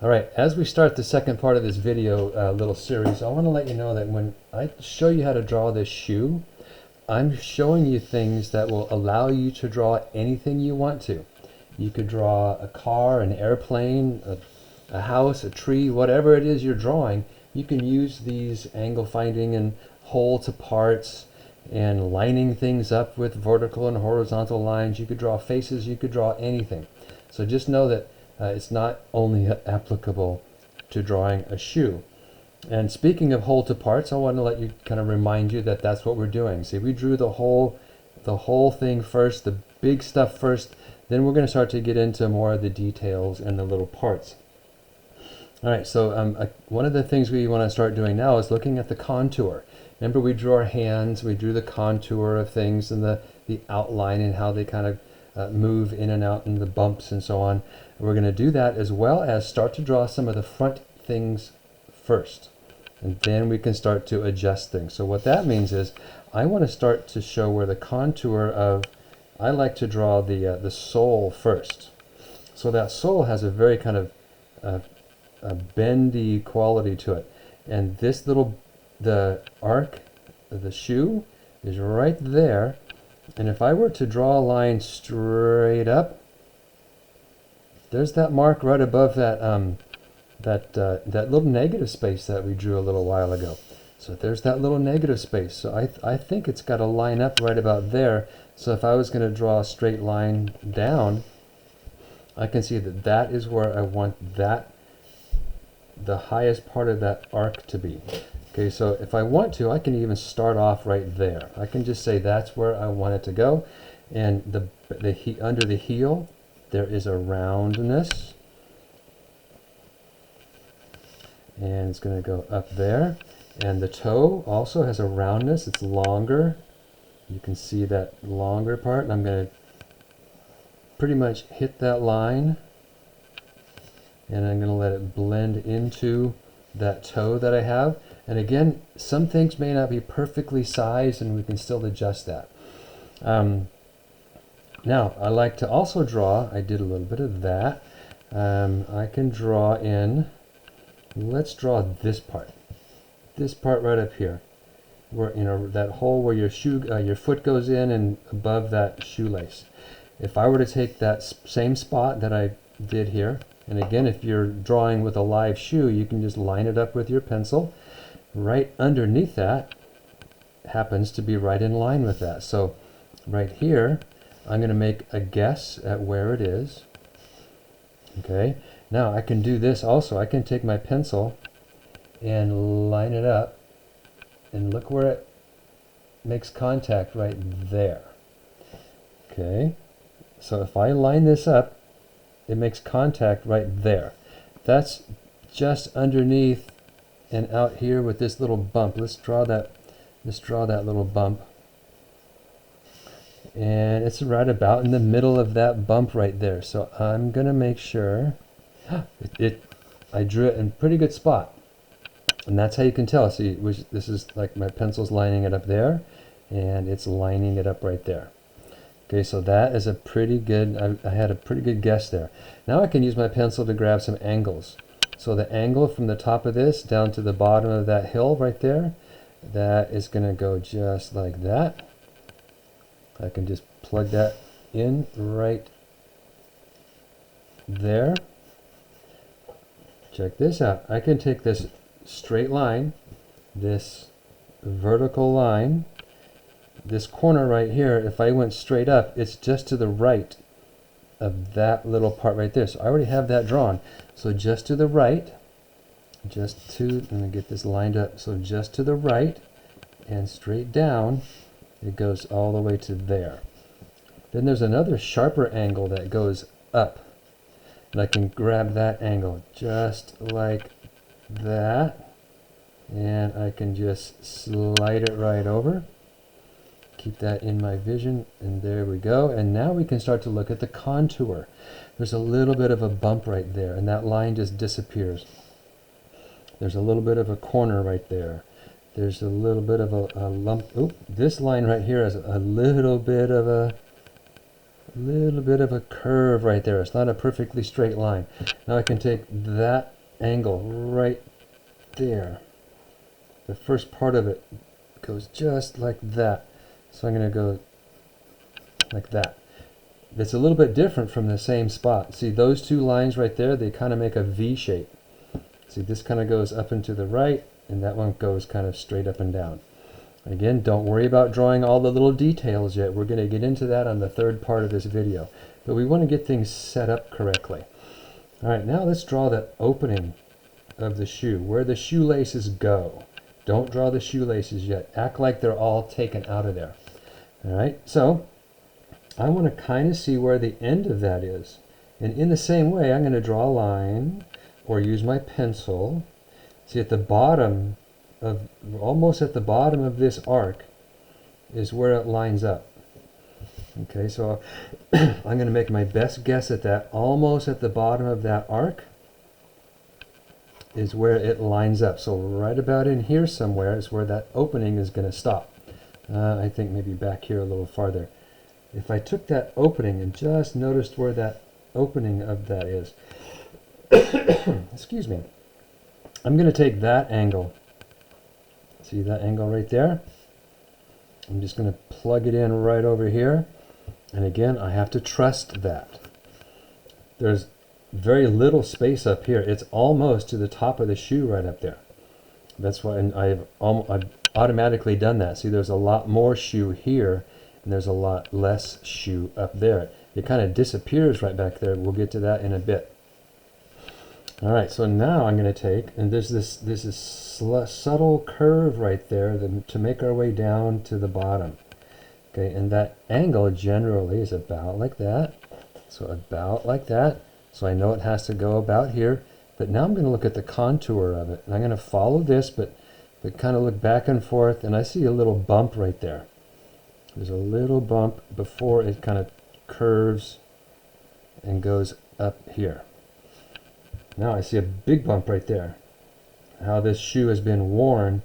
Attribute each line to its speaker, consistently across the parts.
Speaker 1: All right, as we start the second part of this video little series, I want to let you know that when I show you how to draw this shoe, I'm showing you things that will allow you to draw anything you want to. You could draw a car, an airplane, a house, a tree, whatever it is you're drawing. You can use these angle finding and whole to parts and lining things up with vertical and horizontal lines. You could draw faces, you could draw anything. So just know that it's not only applicable to drawing a shoe. And speaking of whole to parts, I want to let you kind of remind you that that's what we're doing. See, we drew the whole thing first, the big stuff first, then we're going to start to get into more of the details and the little parts. All right, so one of the things we want to start doing now is looking at the contour. Remember, we drew our hands, we drew the contour of things and the outline and how they kind of move in and out and the bumps and so on. And we're going to do that as well as start to draw some of the front things first. And then we can start to adjust things. So what that means is I want to start to show where the contour of, I like to draw the sole first. So that sole has a very kind of a bendy quality to it. And this the arc of the shoe is right there. And if I were to draw a line straight up, there's that mark right above that that little negative space that we drew a little while ago. So there's that little negative space. So I think it's got to line up right about there. So if I was going to draw a straight line down, I can see that that is where I want the highest part of that arc to be. Okay, so if I want to, I can even start off right there. I can just say that's where I want it to go. And under the heel, there is a roundness. And it's going to go up there. And the toe also has a roundness. It's longer. You can see that longer part. And I'm going to pretty much hit that line. And I'm going to let it blend into that toe that I have. And again, some things may not be perfectly sized and we can still adjust that. Now, I like to also draw, I did a little bit of that. I can draw in, let's draw this part right up here. Where, you know, that hole where your foot goes in and above that shoelace. If I were to take that same spot that I did here, and again, if you're drawing with a live shoe, you can just line it up with your pencil. Right underneath that happens to be right in line with that. So right here, I'm going to make a guess at where it is. Okay, now I can do this also. I can take my pencil and line it up and look where it makes contact right there. Okay, so if I line this up, it makes contact right there. That's just underneath and out here with this little bump. Let's draw that little bump. And it's right about in the middle of that bump right there. So I'm gonna make sure I drew it in a pretty good spot. And that's how you can tell. See, this is like my pencil's lining it up there, and it's lining it up right there. Okay, so that is a pretty good, I had a pretty good guess there. Now I can use my pencil to grab some angles. So the angle from the top of this down to the bottom of that hill right there, that is going to go just like that. I can just plug that in right there. Check this out. I can take this straight line, this vertical line, this corner right here, if I went straight up, it's just to the right of that little part right there. So I already have that drawn. So just to the right, let me get this lined up. So just to the right and straight down, it goes all the way to there. Then there's another sharper angle that goes up. And I can grab that angle just like that. And I can just slide it right over. Keep that in my vision, and there we go. And now we can start to look at the contour. There's a little bit of a bump right there, and that line just disappears. There's a little bit of a corner right there. There's a little bit of a lump. Oop, this line right here has a little bit of A little bit of a curve right there. It's not a perfectly straight line. Now I can take that angle right there. The first part of it goes just like that. So I'm going to go like that. It's a little bit different from the same spot. See those two lines right there, they kind of make a V shape. See, this kind of goes up and to the right, and that one goes kind of straight up and down. Again, don't worry about drawing all the little details yet. We're going to get into that on the third part of this video. But we want to get things set up correctly. All right, now let's draw that opening of the shoe, where the shoelaces go. Don't draw the shoelaces yet. Act like they're all taken out of there. All right, so I want to kind of see where the end of that is. And in the same way, I'm going to draw a line or use my pencil. See, at the bottom of, almost at the bottom of this arc is where it lines up. Okay, so I'm going to make my best guess at that. Almost at the bottom of that arc is where it lines up. So right about in here somewhere is where that opening is going to stop. I think maybe back here a little farther. If I took that opening and just noticed where that opening of that is, excuse me, I'm going to take that angle. See that angle right there? I'm just going to plug it in right over here. And again, I have to trust that. There's very little space up here. It's almost to the top of the shoe right up there. That's why I've automatically done that. See, there's a lot more shoe here, and there's a lot less shoe up there. It kind of disappears right back there. We'll get to that in a bit. All right, so now I'm going to take, and there's this subtle curve right there to make our way down to the bottom. Okay, and that angle generally is about like that. So about like that. So I know it has to go about here. But now I'm going to look at the contour of it. And I'm going to follow this, but kind of look back and forth. And I see a little bump right there. There's a little bump before it kind of curves and goes up here. Now I see a big bump right there. How this shoe has been worn,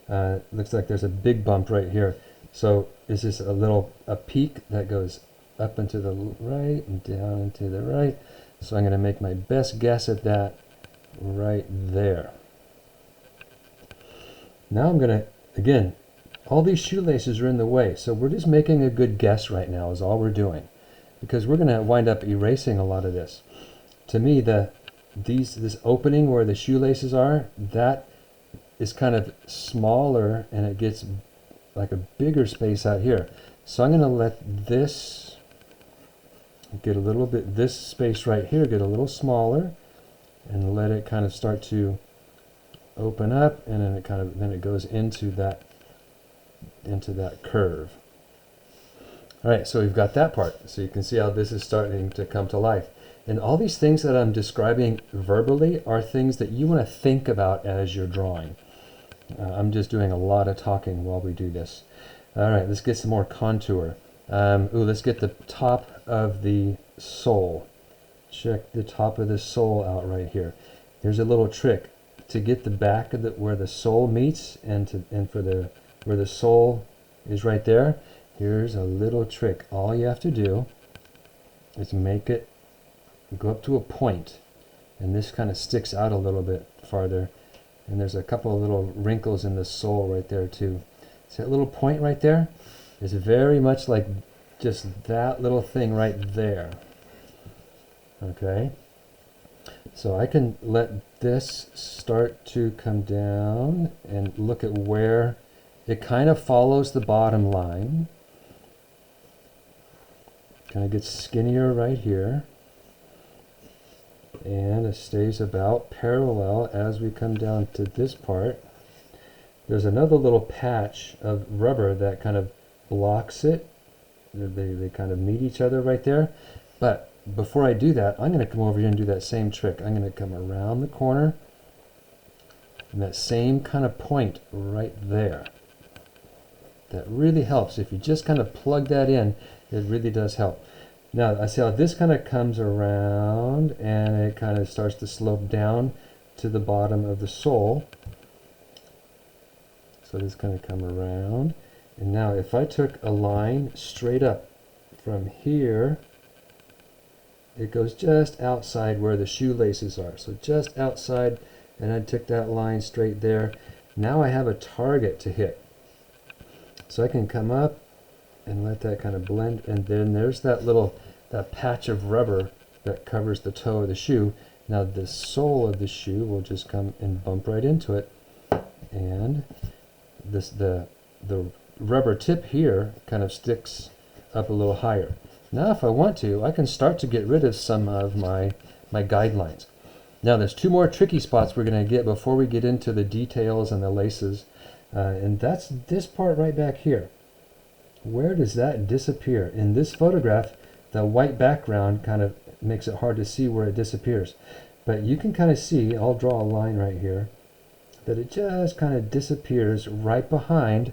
Speaker 1: looks like there's a big bump right here. So is this a peak that goes up and to the right and down and to the right? So I'm going to make my best guess at that right there. Now I'm going to, again, all these shoelaces are in the way, so we're just making a good guess right now is all we're doing, because we're going to wind up erasing a lot of this. To me, this opening where the shoelaces are, that is kind of smaller, and it gets like a bigger space out here. So I'm going to let this get a little bit, this space right here get a little smaller, and let it kind of start to open up, and then it goes into that curve. All right, so we've got that part. So you can see how this is starting to come to life. And all these things that I'm describing verbally are things that you want to think about as you're drawing. I'm just doing a lot of talking while we do this. All right, let's get some more contour. Let's get the top of the sole. Check the top of the sole out right here. Here's a little trick to get the back of where the sole meets, and for where the sole is right there. Here's a little trick. All you have to do is make it go up to a point, and this kind of sticks out a little bit farther. And there's a couple of little wrinkles in the sole right there too. See that little point right there? It's very much like just that little thing right there. Okay, so I can let this start to come down and look at where it kind of follows the bottom line. Kind of gets skinnier right here, and it stays about parallel as we come down to this part. There's another little patch of rubber that kind of blocks it. They kind of meet each other right there. But before I do that, I'm going to come over here and do that same trick. I'm going to come around the corner, and that same kind of point right there. That really helps. If you just kind of plug that in, it really does help. Now, I see how this kind of comes around, and it kind of starts to slope down to the bottom of the sole. So this kind of come around. And now if I took a line straight up from here it goes just outside where the shoelaces are. So just outside, and I took that line straight there. Now I have a target to hit. So I can come up and let that kind of blend, and then there's that patch of rubber that covers the toe of the shoe. Now the sole of the shoe will just come and bump right into it, and the rubber tip here kind of sticks up a little higher. Now if I want to, I can start to get rid of some of my guidelines. Now there's two more tricky spots we're going to get before we get into the details and the laces, and that's this part right back here. Where does that disappear? In this photograph, the white background kind of makes it hard to see where it disappears. But you can kind of see, I'll draw a line right here, that it just kind of disappears right behind,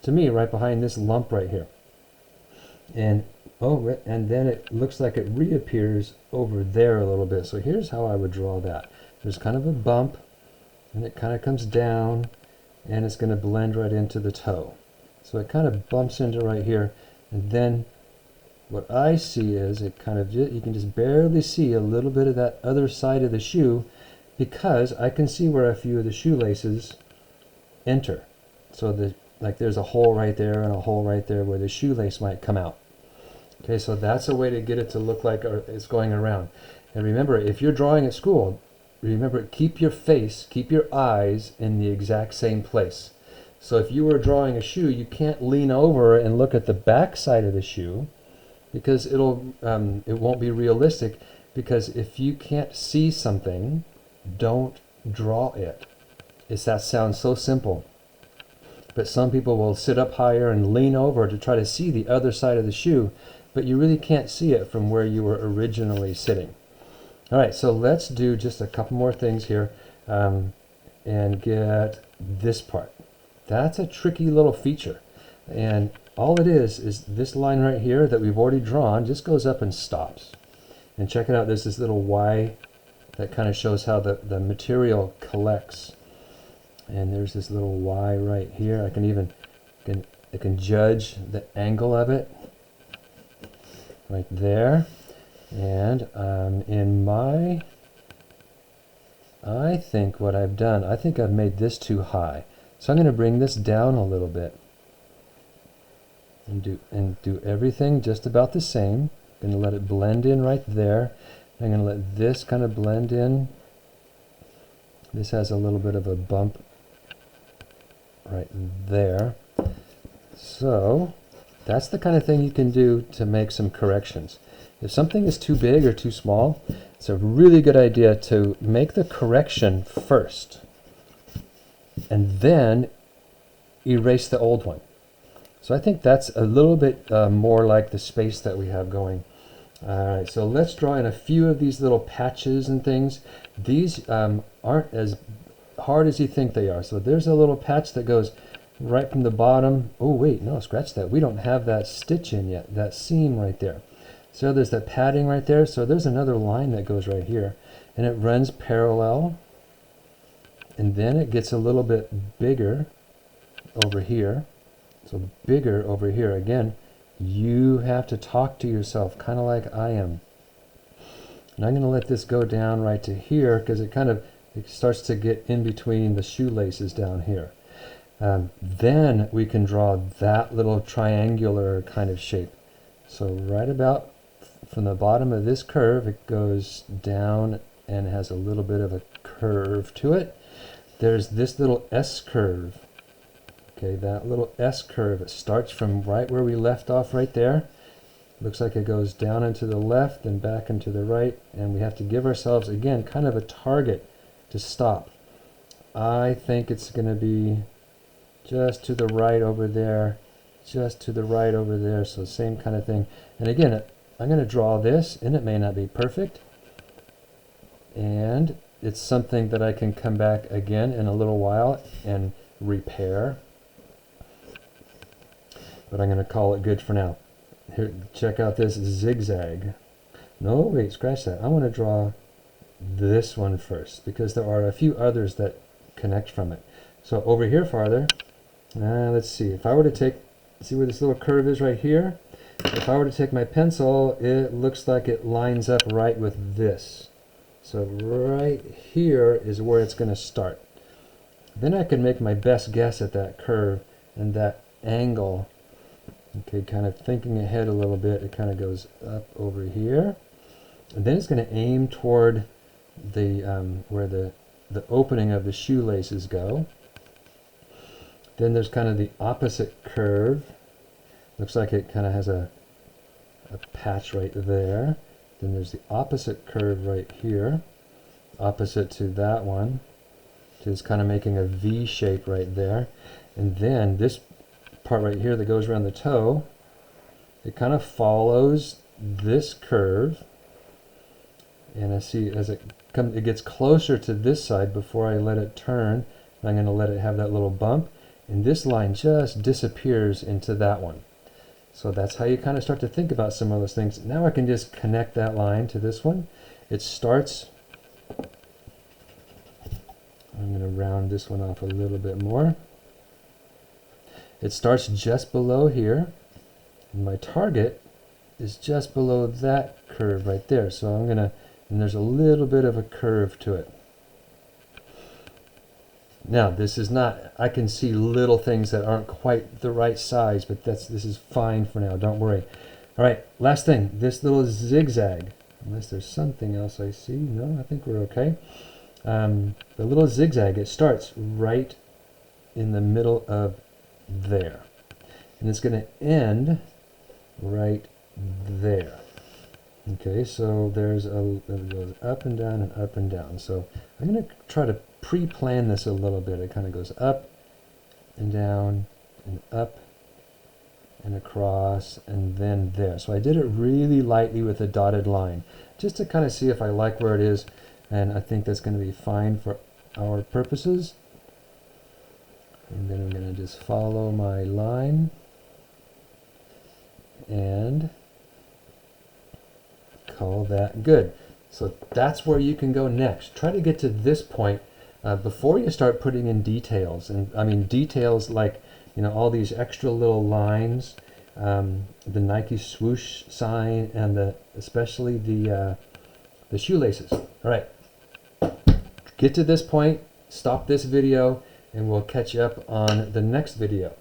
Speaker 1: to me, right behind this lump right here. And then it looks like it reappears over there a little bit. So here's how I would draw that. There's kind of a bump, and it kind of comes down, and it's going to blend right into the toe. So it kind of bumps into right here, and then what I see is it kind of, you can just barely see a little bit of that other side of the shoe, because I can see where a few of the shoelaces enter. So like there's a hole right there and a hole right there where the shoelace might come out. Okay, so that's a way to get it to look like it's going around. And remember, if you're drawing at school, remember, keep your face, keep your eyes in the exact same place. So if you were drawing a shoe, you can't lean over and look at the back side of the shoe, because it won't be realistic. Because if you can't see something, don't draw it. That sounds so simple. But some people will sit up higher and lean over to try to see the other side of the shoe, but you really can't see it from where you were originally sitting. All right, so let's do just a couple more things here and get this part. That's a tricky little feature. And all it is this line right here that we've already drawn just goes up and stops. And check it out, there's this little Y that kind of shows how the material collects. And there's this little Y right here. I can judge the angle of it right there. And I think what I've done, I think I've made this too high. So I'm going to bring this down a little bit and do everything just about the same. I'm going to let it blend in right there. I'm going to let this kind of blend in. This has a little bit of a bump right there. So that's the kind of thing you can do to make some corrections. If something is too big or too small, it's a really good idea to make the correction first and then erase the old one. So I think that's a little bit more like the space that we have going. All right, so let's draw in a few of these little patches and things. These aren't as hard as you think they are. So there's a little patch that goes right from the bottom. Oh wait, no, scratch that. We don't have that stitch in yet, that seam right there. So there's that padding right there. So there's another line that goes right here, and it runs parallel, and then it gets a little bit bigger over here. So bigger over here. Again, you have to talk to yourself, kind of like I am. And I'm going to let this go down right to here, because it starts to get in between the shoelaces down here. Then we can draw that little triangular kind of shape. So right about from the bottom of this curve, it goes down and has a little bit of a curve to it. There's this little S curve. Okay, that little S curve, it starts from right where we left off right there. Looks like it goes down and to the left and back and to the right, and we have to give ourselves, again, kind of a target to stop. I think it's going to be just to the right over there, just to the right over there, so same kind of thing. And again, I'm going to draw this, and it may not be perfect, and it's something that I can come back again in a little while and repair. But I'm going to call it good for now. Here, check out this zigzag. No, wait, scratch that. I want to draw this one first, because there are a few others that connect from it. So over here farther, let's see. If I were to see where this little curve is right here, if I were to take my pencil, it looks like it lines up right with this. So right here is where it's going to start. Then I can make my best guess at that curve and that angle. Okay, kind of thinking ahead a little bit, it kind of goes up over here. And then it's going to aim toward the where the opening of the shoelaces go. Then there's kind of the opposite curve. Looks like it kind of has a patch right there. Then there's the opposite curve right here, opposite to that one. So it's kind of making a V shape right there. And then this part right here that goes around the toe, it kind of follows this curve. And I see as it gets closer to this side before I let it turn, I'm going to let it have that little bump. And this line just disappears into that one. So that's how you kind of start to think about some of those things. Now I can just connect that line to this one. It starts, I'm going to round this one off a little bit more. It starts just below here, and my target is just below that curve right there. So I'm going to, and there's a little bit of a curve to it. Now this is not, I can see little things that aren't quite the right size, but this is fine for now, don't worry. All right, last thing, this little zigzag, unless there's something else I see. No, I think we're okay. The little zigzag, it starts right in the middle of there. And it's going to end right there. Okay, so it goes up and down and up and down. So I'm going to try to pre-plan this a little bit. It kind of goes up and down and up and across and then there. So I did it really lightly with a dotted line just to kind of see if I like where it is, and I think that's going to be fine for our purposes. And then I'm going to just follow my line and call that good. So that's where you can go next. Try to get to this point before you start putting in details. And I mean details like, you know, all these extra little lines, the Nike swoosh sign, and especially the shoelaces. All right, get to this point, stop this video, and we'll catch you up on the next video.